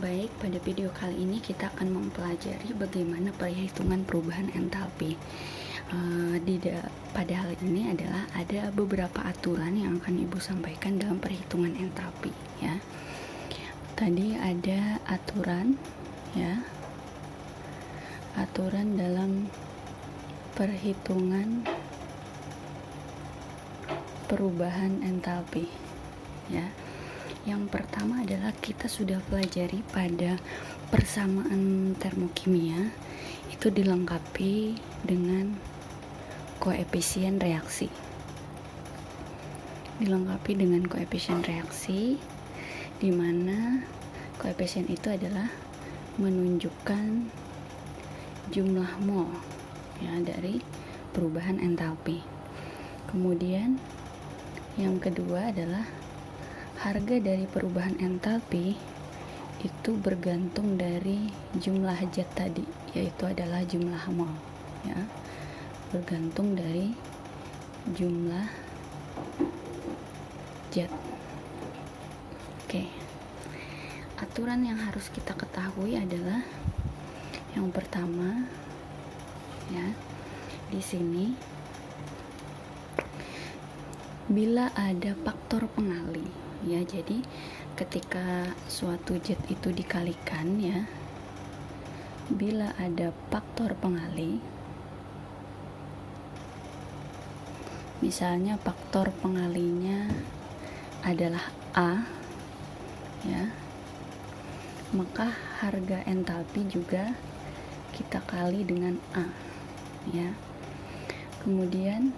Baik, pada video kali ini kita akan mempelajari bagaimana perhitungan perubahan entalpi. Pada hal ini adalah ada beberapa aturan yang akan Ibu sampaikan dalam perhitungan entalpi, ya. Tadi ada aturan, ya, aturan dalam perhitungan perubahan entalpi, ya. Yang pertama adalah kita sudah pelajari pada persamaan termokimia, itu dilengkapi dengan koefisien reaksi. Dilengkapi dengan koefisien reaksi, di mana koefisien itu adalah menunjukkan jumlah mol, ya, dari perubahan entalpi. Kemudian yang kedua adalah harga dari perubahan entalpi itu bergantung dari jumlah zat tadi, yaitu adalah jumlah mol, ya, bergantung dari jumlah zat. Oke, aturan yang harus kita ketahui adalah yang pertama, ya, di sini bila ada faktor pengali, ya, jadi ketika suatu zat itu dikalikan, ya, bila ada faktor pengali, misalnya faktor pengalinya adalah A, ya, maka harga entalpi juga kita kali dengan A, ya. Kemudian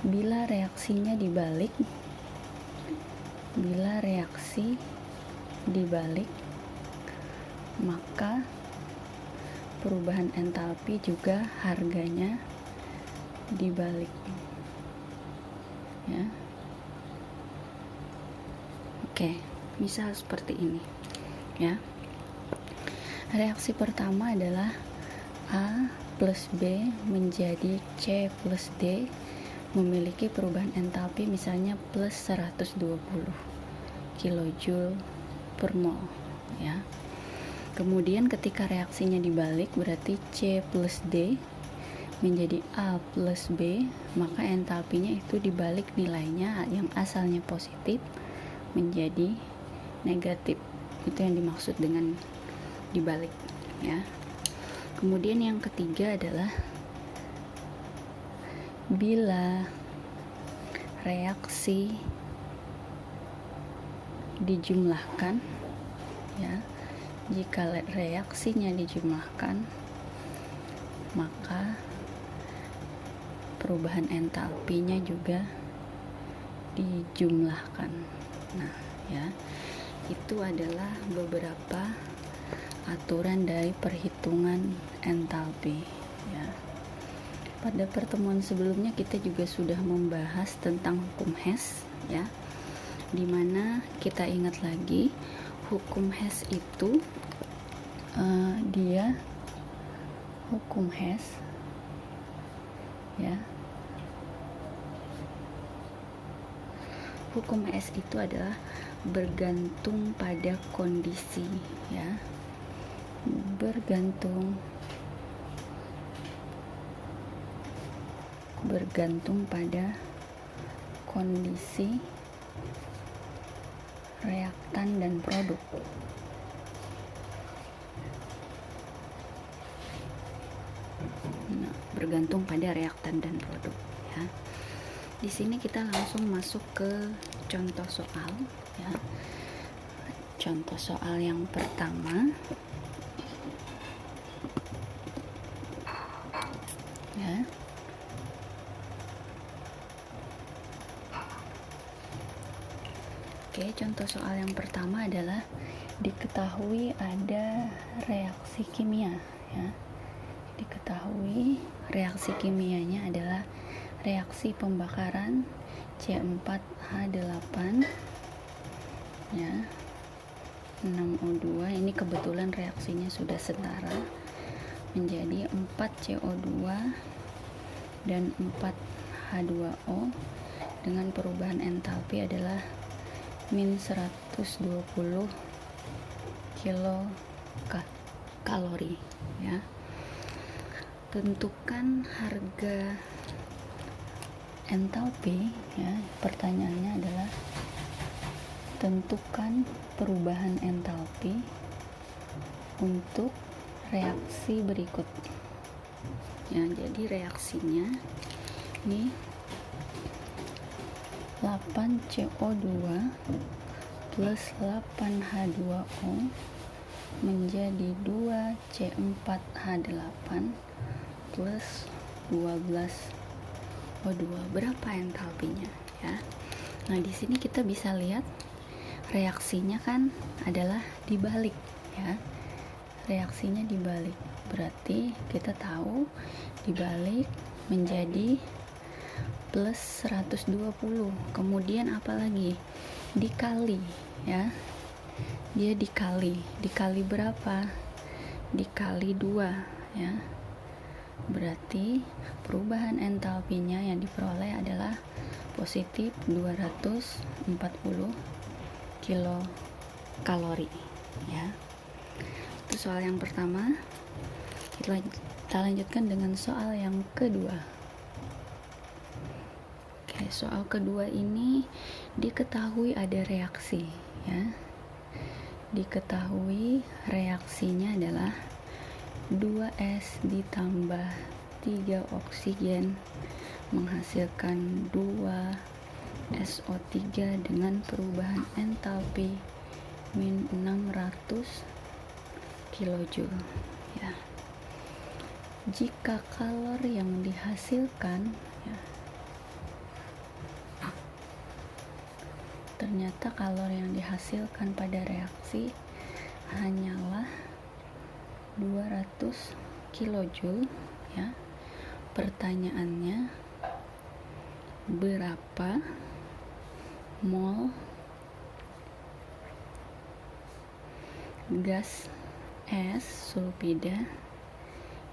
bila reaksi dibalik, maka perubahan entalpi juga harganya dibalik, ya. Oke, misal seperti ini, ya. Reaksi pertama adalah A plus B menjadi C plus D, memiliki perubahan entalpi misalnya plus 120 kJ per mol, ya. Kemudian ketika reaksinya dibalik, berarti C plus D menjadi A plus B, maka entalpinya itu dibalik nilainya, yang asalnya positif menjadi negatif. Itu yang dimaksud dengan dibalik, ya. Kemudian yang ketiga adalah bila reaksi dijumlahkan, ya, jika reaksinya dijumlahkan, maka perubahan entalpinya juga dijumlahkan. Nah, ya, itu adalah beberapa aturan dari perhitungan entalpi, ya. Pada pertemuan sebelumnya kita juga sudah membahas tentang hukum Hess, ya, dimana kita ingat lagi hukum Hess itu dia hukum Hess, ya, hukum Hess itu adalah bergantung pada kondisi, ya, bergantung pada kondisi reaktan dan produk. Nah, bergantung pada reaktan dan produk, ya. Di sini kita langsung masuk ke contoh soal, ya. Contoh soal yang pertama, ya. Oke, contoh soal yang pertama adalah diketahui ada reaksi kimia, ya. Diketahui reaksi kimianya adalah reaksi pembakaran C4H8, ya, 6O2. Ini kebetulan reaksinya sudah setara menjadi 4CO2 dan 4H2O dengan perubahan entalpi adalah min 120 kilokalori ya. Tentukan harga entalpi ya. Pertanyaannya adalah tentukan perubahan entalpi untuk reaksi berikut ya. Jadi reaksinya ini 8CO2 plus 8H2O menjadi 2C4H8 plus 12O2. Berapa entalpinya ya? Nah, di sini kita bisa lihat reaksinya kan adalah dibalik ya. Reaksinya dibalik. Berarti kita tahu dibalik menjadi plus 120. Kemudian apalagi? Dikali ya. Dia dikali berapa? Dikali 2 ya. Berarti perubahan entalpinya yang diperoleh adalah positif 240 kilokalori ya. Itu soal yang pertama. Kita lanjutkan dengan soal yang kedua. Oke, soal kedua ini diketahui ada reaksi ya. Diketahui reaksinya adalah 2S ditambah 3 oksigen menghasilkan 2 SO3 dengan perubahan entalpi min 600 kJ ya. Jika kalor yang dihasilkan ya, ternyata kalor yang dihasilkan pada reaksi hanyalah 200 kJ ya. Pertanyaannya, berapa mol gas es sulfida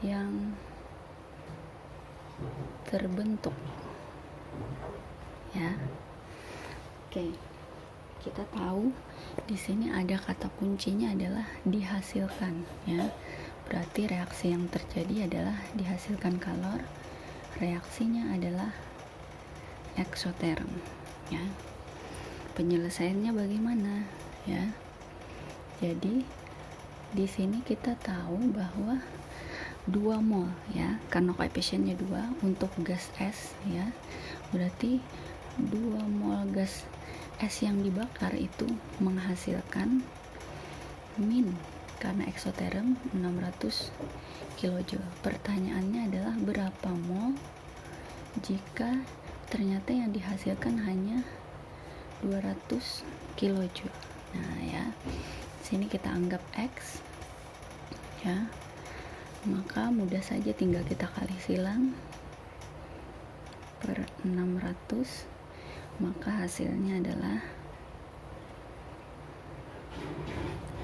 yang terbentuk ya. Oke, kita tahu di sini ada kata kuncinya adalah dihasilkan ya. Berarti reaksi yang terjadi adalah dihasilkan kalor, reaksinya adalah eksoterm ya. Penyelesaiannya bagaimana ya? Jadi di sini kita tahu bahwa 2 mol ya, karena koefisiennya 2 untuk gas es ya. Berarti 2 mol gas es yang dibakar itu menghasilkan min, karena eksoterm 600 kJ. Pertanyaannya adalah berapa mol jika ternyata yang dihasilkan hanya 200 kJ. Nah ya, sini kita anggap X ya. Maka mudah saja tinggal kita kali silang per 600, maka hasilnya adalah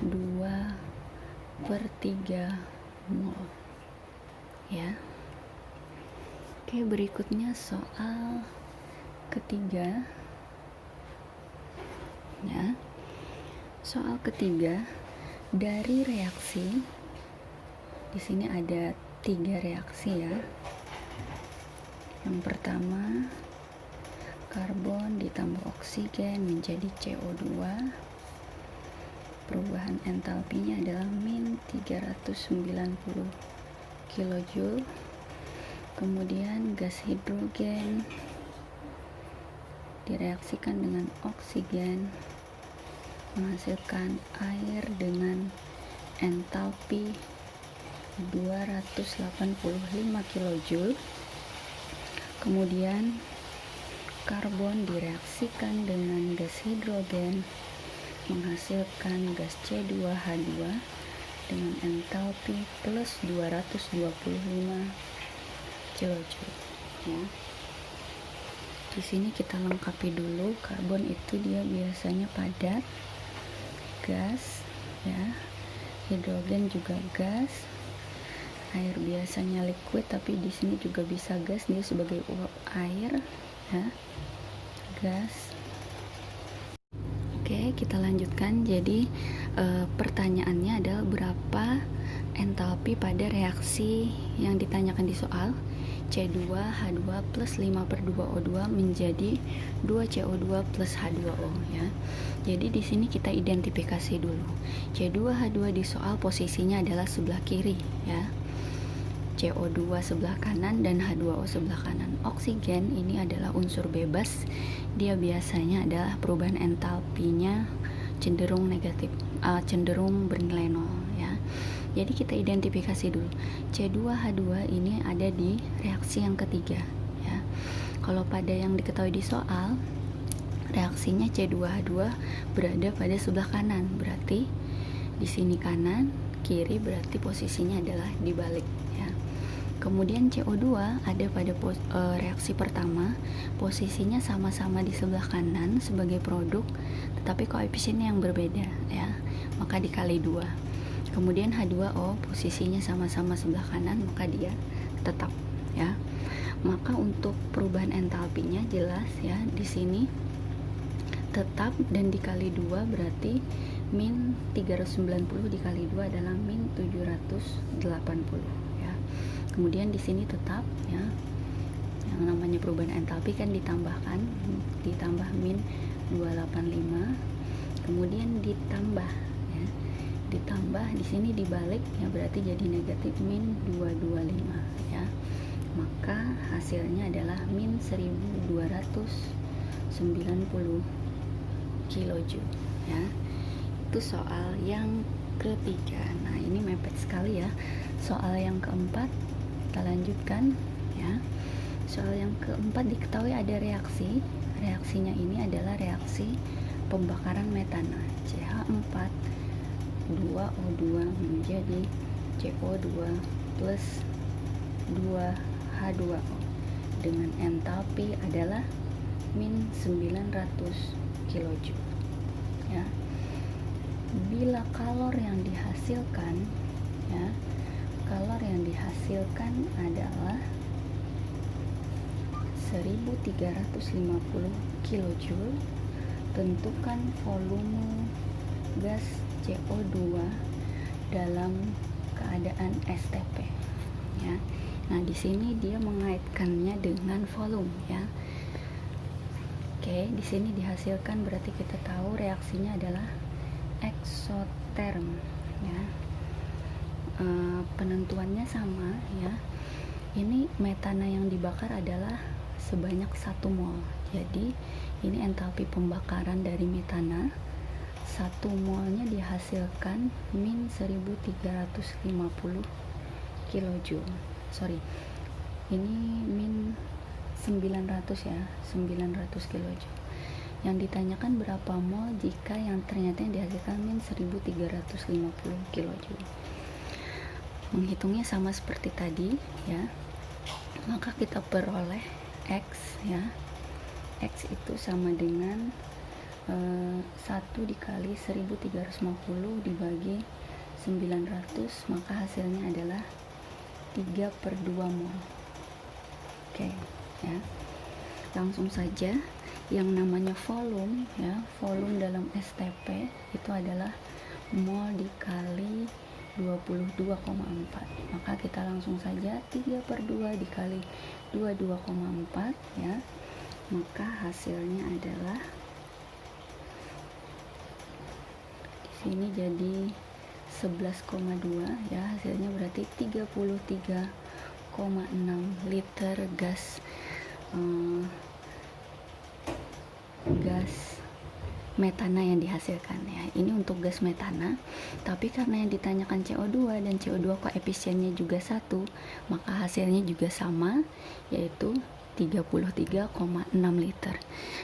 2/3 mol ya. Oke, berikutnya soal ketiga ya. Soal ketiga, dari reaksi di sini ada 3 reaksi ya. Yang pertama, karbon ditambah oksigen menjadi CO2. Perubahan entalpinya adalah min 390 kJ. Kemudian gas hidrogen direaksikan dengan oksigen menghasilkan air dengan entalpi 285 kJ. Kemudian karbon direaksikan dengan gas hidrogen menghasilkan gas C2H2 dengan entalpi plus 225 kJ ya. Di sini kita lengkapi dulu, karbon itu dia biasanya padat, gas ya, hidrogen juga gas, air biasanya liquid tapi di sini juga bisa gas, dia sebagai uap air ya, gas. Oke, kita lanjutkan. Jadi pertanyaannya adalah berapa entalpi pada reaksi yang ditanyakan di soal. C2H2 plus 5/2O2 menjadi 2CO2 plus H2O ya. Jadi di sini kita identifikasi dulu. C2H2 di soal posisinya adalah sebelah kiri ya. CO2 sebelah kanan dan H2O sebelah kanan. Oksigen ini adalah unsur bebas. Dia biasanya adalah perubahan entalpinya cenderung negatif, cenderung bernilai 0 ya. Jadi kita identifikasi dulu. C2H2 ini ada di reaksi yang ketiga ya. Kalau pada yang diketahui di soal, reaksinya C2H2 berada pada sebelah kanan. Berarti di sini kanan, kiri berarti posisinya adalah dibalik ya. Kemudian CO2 ada pada reaksi pertama, posisinya sama-sama di sebelah kanan sebagai produk, tetapi koefisiennya yang berbeda ya. Maka dikali 2. Kemudian H2O posisinya sama-sama sebelah kanan, maka dia tetap ya. Maka untuk perubahan entalpinya jelas ya, di sini tetap dan dikali 2 berarti min 390 dikali 2 adalah min 780 ya. Kemudian di sini tetap ya. Yang namanya perubahan entalpi kan ditambah min 285. Kemudian ditambah di sini dibalik ya, berarti jadi negatif min 225 ya. Maka hasilnya adalah min 1290 kilojoule ya. Itu soal yang ketiga. Nah, ini mepet sekali ya. Soal yang keempat kita lanjutkan ya. Soal yang keempat diketahui ada reaksi. Reaksinya ini adalah reaksi pembakaran metana. CH4 2O2 menjadi CO2 plus 2H2O dengan entalpi adalah min 900 kilojoule ya. Bila kalor yang dihasilkan ya, kalor yang dihasilkan adalah 1350 kilojoule, tentukan volume gas CO2 dalam keadaan STP ya. Nah, di sini dia mengaitkannya dengan volume ya. Oke, di sini dihasilkan berarti kita tahu reaksinya adalah eksoterm ya. Penentuannya sama ya. Ini metana yang dibakar adalah sebanyak 1 mol. Jadi ini entalpi pembakaran dari metana. 1 molnya dihasilkan min 1350 kilojoule. Sorry, ini min 900 ya, 900 kilojoule. Yang ditanyakan berapa mol jika yang ternyata yang dihasilkan min 1350 kilojoule. Menghitungnya sama seperti tadi ya. Maka kita peroleh X ya. X itu sama dengan 1 dikali 1350 dibagi 900, maka hasilnya adalah 3/2 mol. Oke ya. Langsung saja, yang namanya volume ya, volume dalam STP itu adalah mol dikali 22,4. Maka kita langsung saja 3/2 dikali 22,4 ya. Maka hasilnya adalah di sini jadi 11,2 ya. Hasilnya berarti 33,6 liter gas metana yang dihasilkan ya. Ini untuk gas metana, tapi karena yang ditanyakan CO2 dan CO2 koefisiennya juga 1, maka hasilnya juga sama, yaitu 33,6 liter.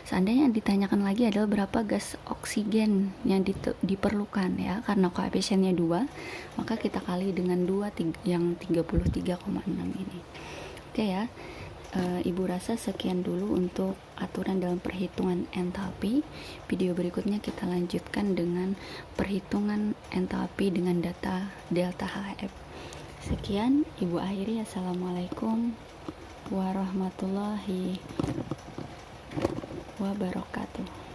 Seandainya yang ditanyakan lagi adalah berapa gas oksigen yang diperlukan ya, karena koefisiennya 2, maka kita kali dengan 2 yang 33,6 ini. Oke ya. Ibu rasa sekian dulu untuk aturan dalam perhitungan entalpi. Video berikutnya kita lanjutkan dengan perhitungan entalpi dengan data delta HF. Sekian, Ibu akhiri. Assalamualaikum warahmatullahi wabarakatuh.